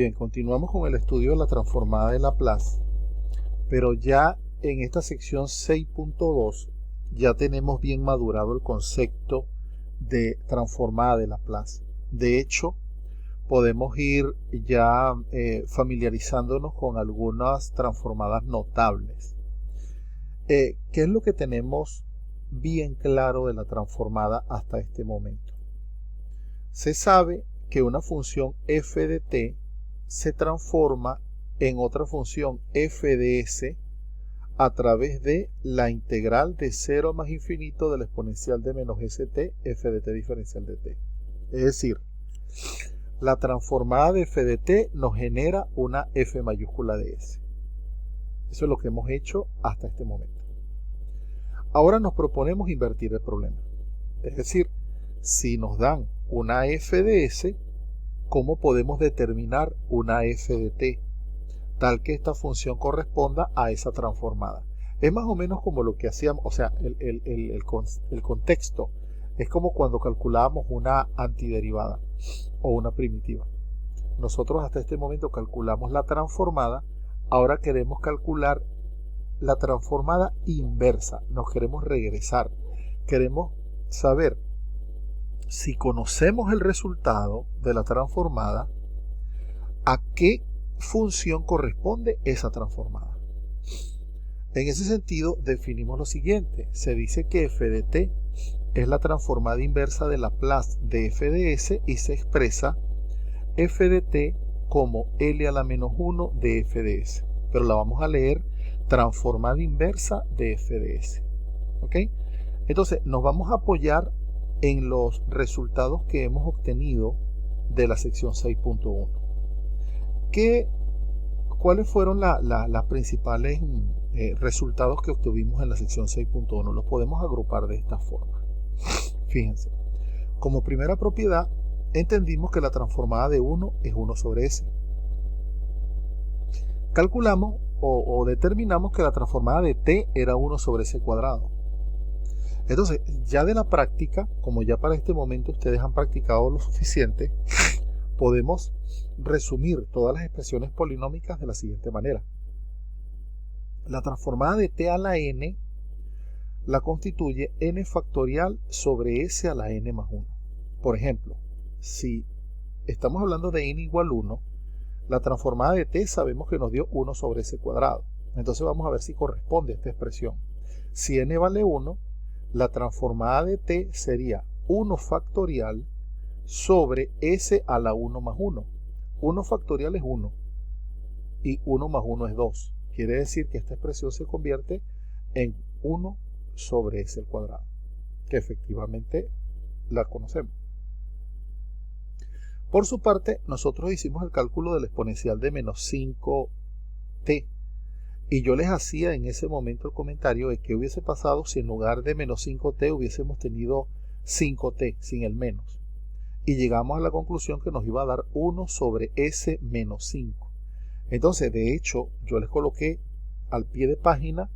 Bien, continuamos con el estudio de la transformada de Laplace, pero ya en esta sección 6.2 ya tenemos bien madurado el concepto de transformada de Laplace. De hecho, podemos ir ya familiarizándonos con algunas transformadas notables. ¿Qué es lo que tenemos bien claro de la transformada hasta este momento? Se sabe que una función f de t se transforma en otra función f de s a través de la integral de 0 más infinito de la exponencial de menos st f de t diferencial de t. Es decir, la transformada de f de t nos genera una f mayúscula de s. Eso es lo que hemos hecho hasta este momento. Ahora nos proponemos invertir el problema. Es decir, si nos dan una f de s, ¿cómo podemos determinar una f de t? Tal que esta función corresponda a esa transformada. Es más o menos como lo que hacíamos, o sea, el contexto es como cuando calculábamos una antiderivada o una primitiva. Nosotros hasta este momento calculamos la transformada, ahora queremos calcular la transformada inversa, nos queremos regresar, queremos saber si conocemos el resultado de la transformada, ¿a qué función corresponde esa transformada? En ese sentido, definimos lo siguiente. Se dice que f de t es la transformada inversa de Laplace de f de s y se expresa f de t como L a la menos 1 de f de s. Pero la vamos a leer transformada inversa de f de s. ¿Ok? Entonces, nos vamos a apoyar en los resultados que hemos obtenido de la sección 6.1. ¿Cuáles fueron las principales resultados que obtuvimos en la sección 6.1? Los podemos agrupar de esta forma. Fíjense, como primera propiedad, entendimos que la transformada de 1 es 1 sobre s. Calculamos o determinamos que la transformada de t era 1 sobre s cuadrado. Entonces, ya de la práctica, como ya para este momento ustedes han practicado lo suficiente, podemos resumir todas las expresiones polinómicas de la siguiente manera. La transformada de t a la n la constituye n factorial sobre s a la n más 1. Por ejemplo, si estamos hablando de n igual 1, la transformada de t sabemos que nos dio 1 sobre s cuadrado. Entonces vamos a ver si corresponde a esta expresión. Si n vale 1, la transformada de t sería 1 factorial sobre s a la 1 más 1. 1 factorial es 1 y 1 más 1 es 2. Quiere decir que esta expresión se convierte en 1 sobre s al cuadrado, que efectivamente la conocemos. Por su parte, nosotros hicimos el cálculo del exponencial de menos 5t. Y yo les hacía en ese momento el comentario de que hubiese pasado si en lugar de menos 5t hubiésemos tenido 5t sin el menos. Y llegamos a la conclusión que nos iba a dar 1 sobre s menos 5. Entonces, de hecho, yo les coloqué al pie de página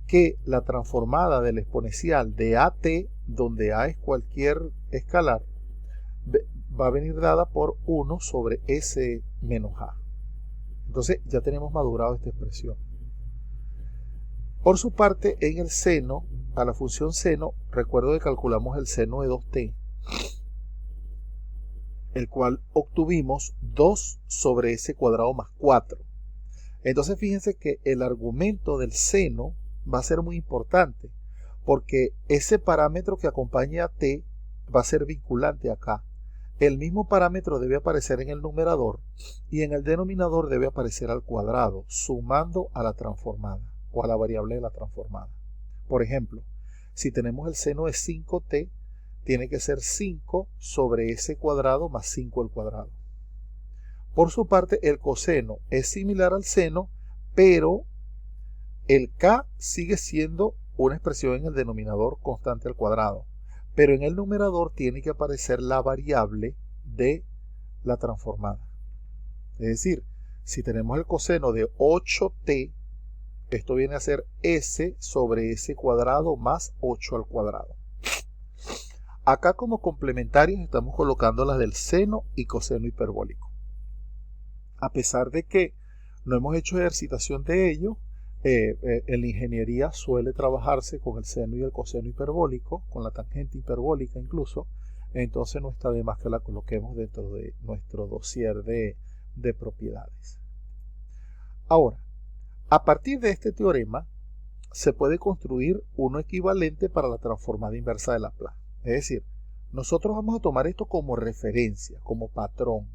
que la transformada del exponencial de at, donde a es cualquier escalar, va a venir dada por 1 sobre s menos a. Entonces, ya tenemos madurado esta expresión. Por su parte, en el seno, a la función seno, recuerdo que calculamos el seno de 2t, el cual obtuvimos 2 sobre s cuadrado más 4. Entonces fíjense que el argumento del seno va a ser muy importante, porque ese parámetro que acompaña a t va a ser vinculante acá. El mismo parámetro debe aparecer en el numerador y en el denominador debe aparecer al cuadrado, sumando a la transformada o a la variable de la transformada. Por ejemplo, si tenemos el seno de 5t, tiene que ser 5 sobre s cuadrado más 5 al cuadrado. Por su parte, el coseno es similar al seno, pero el k sigue siendo una expresión en el denominador constante al cuadrado. Pero en el numerador tiene que aparecer la variable de la transformada. Es decir, si tenemos el coseno de 8t, esto viene a ser s sobre s cuadrado más 8 al cuadrado. Acá como complementarios estamos colocando las del seno y coseno hiperbólico. A pesar de que no hemos hecho ejercitación de ello, en la ingeniería suele trabajarse con el seno y el coseno hiperbólico, con la tangente hiperbólica incluso, entonces no está de más que la coloquemos dentro de nuestro dossier de propiedades. Ahora, a partir de este teorema, se puede construir uno equivalente para la transformada inversa de Laplace. Es decir, nosotros vamos a tomar esto como referencia, como patrón.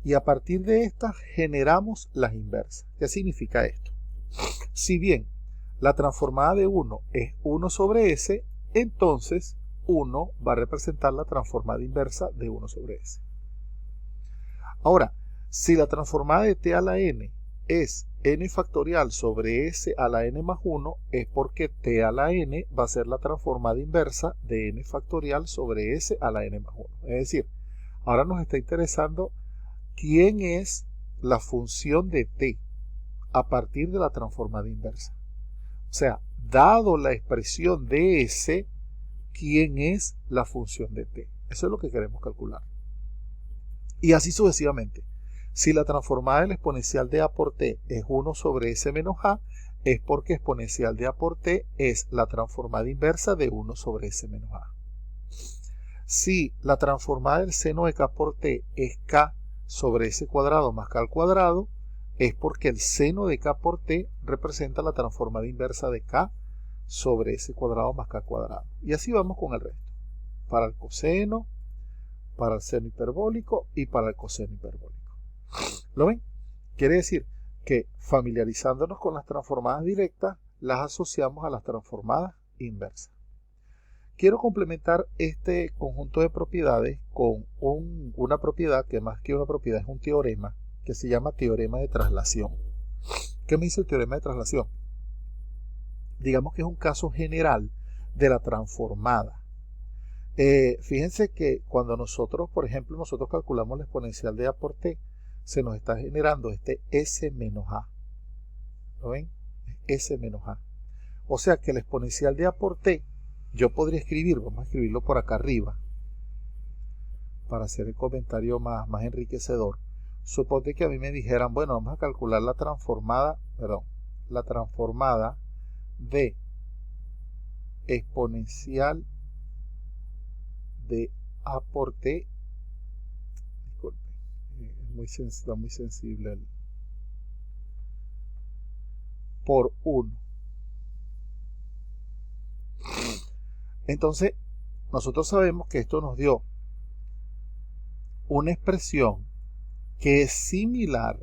Y a partir de esta generamos las inversas. ¿Qué significa esto? Si bien la transformada de 1 es 1 sobre S, entonces 1 va a representar la transformada inversa de 1 sobre S. Ahora, si la transformada de t a la n es n factorial sobre s a la n más 1, es porque t a la n va a ser la transformada inversa de n factorial sobre s a la n más 1. Es decir, ahora nos está interesando quién es la función de t a partir de la transformada inversa. O sea, dado la expresión de s, quién es la función de t. Eso es lo que queremos calcular. Y así sucesivamente. Si la transformada del exponencial de a por t es 1 sobre s menos a, es porque exponencial de a por t es la transformada inversa de 1 sobre s menos a. Si la transformada del seno de k por t es k sobre s cuadrado más k al cuadrado, es porque el seno de k por t representa la transformada inversa de k sobre s cuadrado más k al cuadrado. Y así vamos con el resto. Para el coseno, para el seno hiperbólico y para el coseno hiperbólico. ¿Lo ven? Quiere decir que familiarizándonos con las transformadas directas, las asociamos a las transformadas inversas. Quiero complementar este conjunto de propiedades con una propiedad que más que una propiedad es un teorema que se llama teorema de traslación. ¿Qué me dice el teorema de traslación? Digamos que es un caso general de la transformada. Fíjense que cuando nosotros, por ejemplo, calculamos la exponencial de a por t, se nos está generando este s menos a. ¿Lo ven? S menos a. O sea que la exponencial de a por t, yo podría escribir, vamos a escribirlo por acá arriba, para hacer el comentario más enriquecedor. Suponte que a mí me dijeran, bueno, vamos a calcular la transformada de exponencial de a por t. Disculpe, está muy sensible por 1. Entonces, nosotros sabemos que esto nos dio una expresión que es similar.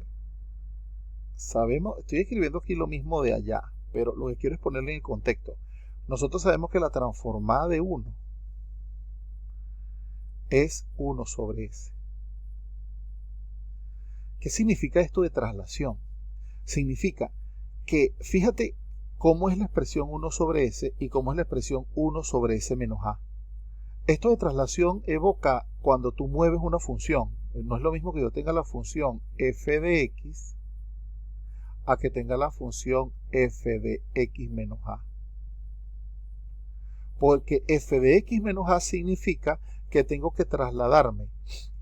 Sabemos, estoy escribiendo aquí lo mismo de allá, pero lo que quiero es ponerle en el contexto. Nosotros sabemos que la transformada de 1 es 1 sobre s. ¿Qué significa esto de traslación? Significa que, fíjate cómo es la expresión 1 sobre s y cómo es la expresión 1 sobre s menos a. Esto de traslación evoca cuando tú mueves una función. No es lo mismo que yo tenga la función f de x a que tenga la función f de x menos a. Porque f de x menos a significa que tengo que trasladarme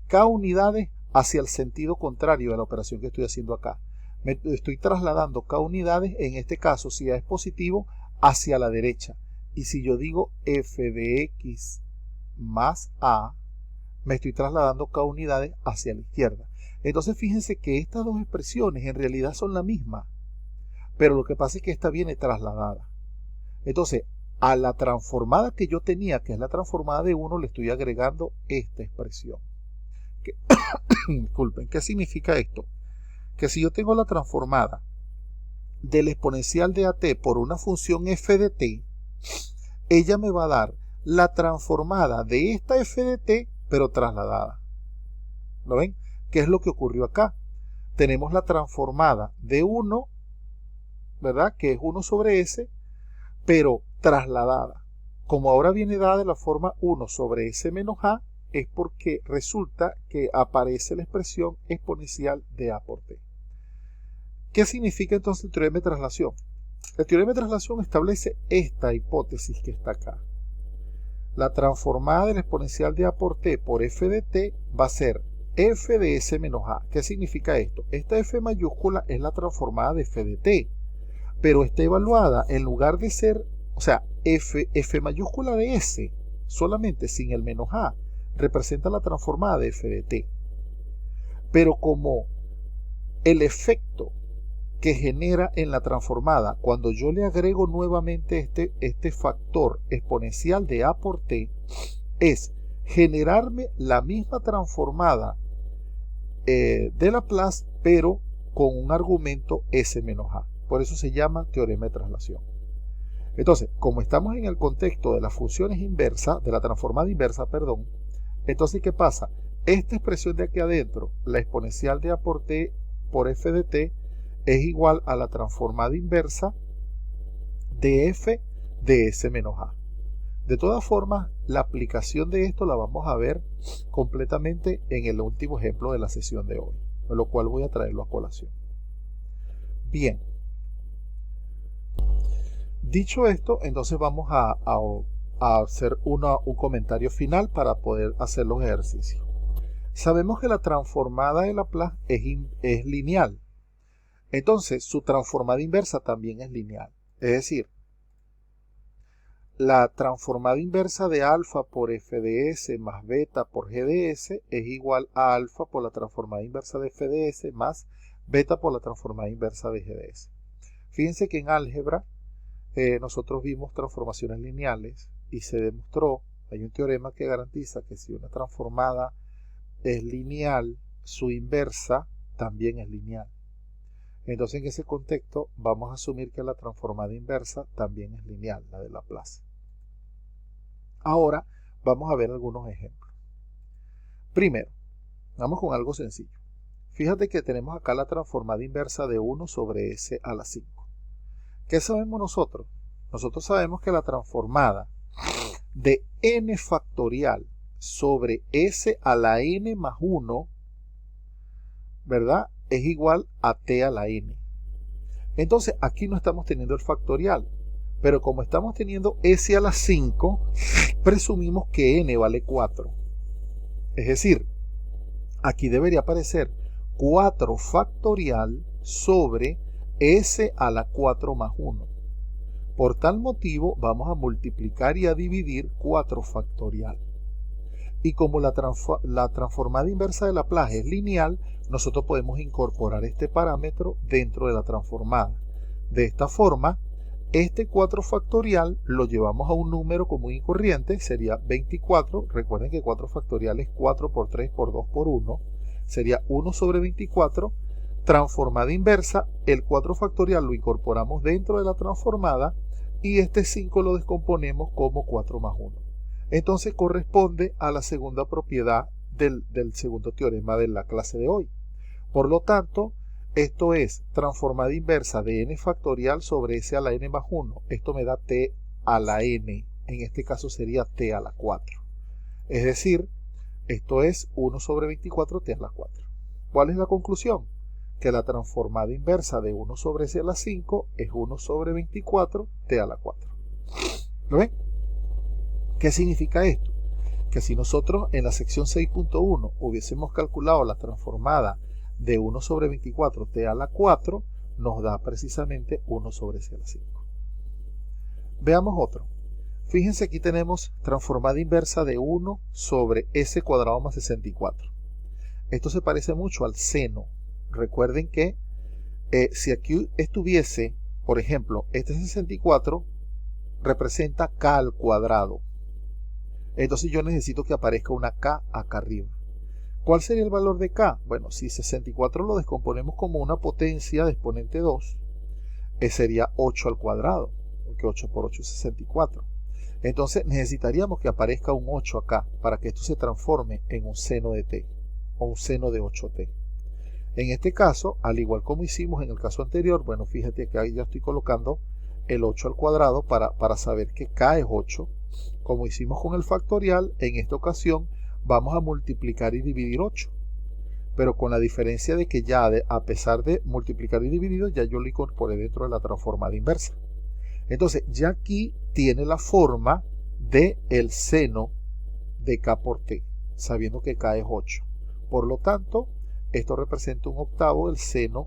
k unidades hacia el sentido contrario de la operación que estoy haciendo acá. Me estoy trasladando k unidades, en este caso, si a es positivo, hacia la derecha. Y si yo digo f de x más a, me estoy trasladando k unidades hacia la izquierda. Entonces fíjense que estas dos expresiones en realidad son la misma, pero lo que pasa es que esta viene trasladada. Entonces, a la transformada que yo tenía, que es la transformada de 1, le estoy agregando esta expresión. Disculpen, ¿qué significa esto? Que si yo tengo la transformada del exponencial de at por una función f de t, ella me va a dar la transformada de esta f de t, pero trasladada. ¿Lo ven? ¿Qué es lo que ocurrió acá? Tenemos la transformada de 1, ¿verdad? Que es 1 sobre s, pero trasladada. Como ahora viene dada de la forma 1 sobre s menos a, es porque resulta que aparece la expresión exponencial de a por t. ¿Qué significa entonces el teorema de traslación? El teorema de traslación establece esta hipótesis que está acá. La transformada del exponencial de a por t por f de t va a ser f de s menos a. ¿Qué significa esto? Esta f mayúscula es la transformada de f de t, pero está evaluada en lugar de ser, o sea, f mayúscula de s, solamente sin el menos a, representa la transformada de f de t. Pero como el efecto que genera en la transformada, cuando yo le agrego nuevamente este factor exponencial de a por t, es generarme la misma transformada de Laplace, pero con un argumento s menos a. Por eso se llama teorema de traslación. Entonces, como estamos en el contexto de las funciones inversas, de la transformada inversa, perdón, entonces, ¿qué pasa? Esta expresión de aquí adentro, la exponencial de a por t por f de t, es igual a la transformada inversa de f de s menos a. De todas formas, la aplicación de esto la vamos a ver completamente en el último ejemplo de la sesión de hoy, con lo cual voy a traerlo a colación. Bien. Dicho esto, entonces vamos a hacer un comentario final para poder hacer los ejercicios. Sabemos que la transformada de Laplace es lineal. Entonces, su transformada inversa también es lineal. Es decir, la transformada inversa de alfa por f de s más beta por g de s es igual a alfa por la transformada inversa de f de s más beta por la transformada inversa de g de s. Fíjense que en álgebra nosotros vimos transformaciones lineales y se demostró, hay un teorema que garantiza que si una transformada es lineal, su inversa también es lineal. Entonces, en ese contexto, vamos a asumir que la transformada inversa también es lineal, la de Laplace. Ahora, vamos a ver algunos ejemplos. Primero, vamos con algo sencillo. Fíjate que tenemos acá la transformada inversa de 1 sobre s a la 5. ¿Qué sabemos nosotros? Nosotros sabemos que la transformada de n factorial sobre s a la n más 1, ¿verdad?, es igual a t a la n. Entonces, aquí no estamos teniendo el factorial, pero como estamos teniendo s a la 5, presumimos que n vale 4. Es decir, aquí debería aparecer 4 factorial sobre s a la 4 más 1. Por tal motivo, vamos a multiplicar y a dividir 4 factorial. Y como la transformada inversa de Laplace es lineal, nosotros podemos incorporar este parámetro dentro de la transformada. De esta forma, este 4 factorial lo llevamos a un número común y corriente, sería 24. Recuerden que 4 factorial es 4 por 3 por 2 por 1. Sería 1 sobre 24. Transformada inversa, el 4 factorial lo incorporamos dentro de la transformada y este 5 lo descomponemos como 4 más 1. Entonces corresponde a la segunda propiedad del segundo teorema de la clase de hoy. Por lo tanto, esto es transformada inversa de n factorial sobre s a la n más 1. Esto me da t a la n. En este caso sería t a la 4. Es decir, esto es 1 sobre 24 t a la 4. ¿Cuál es la conclusión? Que la transformada inversa de 1 sobre s a la 5 es 1 sobre 24 t a la 4. ¿Lo ven? ¿Qué significa esto? Que si nosotros en la sección 6.1 hubiésemos calculado la transformada de 1 sobre 24 t a la 4, nos da precisamente 1 sobre s a la 5. Veamos otro. Fíjense, aquí tenemos transformada inversa de 1 sobre s cuadrado más 64. Esto se parece mucho al seno. Recuerden que si aquí estuviese, por ejemplo, este 64 representa k al cuadrado. Entonces yo necesito que aparezca una k acá arriba. ¿Cuál sería el valor de k? Bueno, si 64 lo descomponemos como una potencia de exponente 2, sería 8 al cuadrado, porque 8 por 8 es 64. Entonces necesitaríamos que aparezca un 8 acá para que esto se transforme en un seno de t, o un seno de 8t. En este caso, al igual como hicimos en el caso anterior, bueno, fíjate que ahí ya estoy colocando el 8 al cuadrado para saber que k es 8. Como hicimos con el factorial, en esta ocasión vamos a multiplicar y dividir 8. Pero con la diferencia de que ya a pesar de multiplicar y dividir, ya yo lo incorporé dentro de la transformada inversa. Entonces, ya aquí tiene la forma del seno de k por t, sabiendo que k es 8. Por lo tanto, esto representa un octavo del seno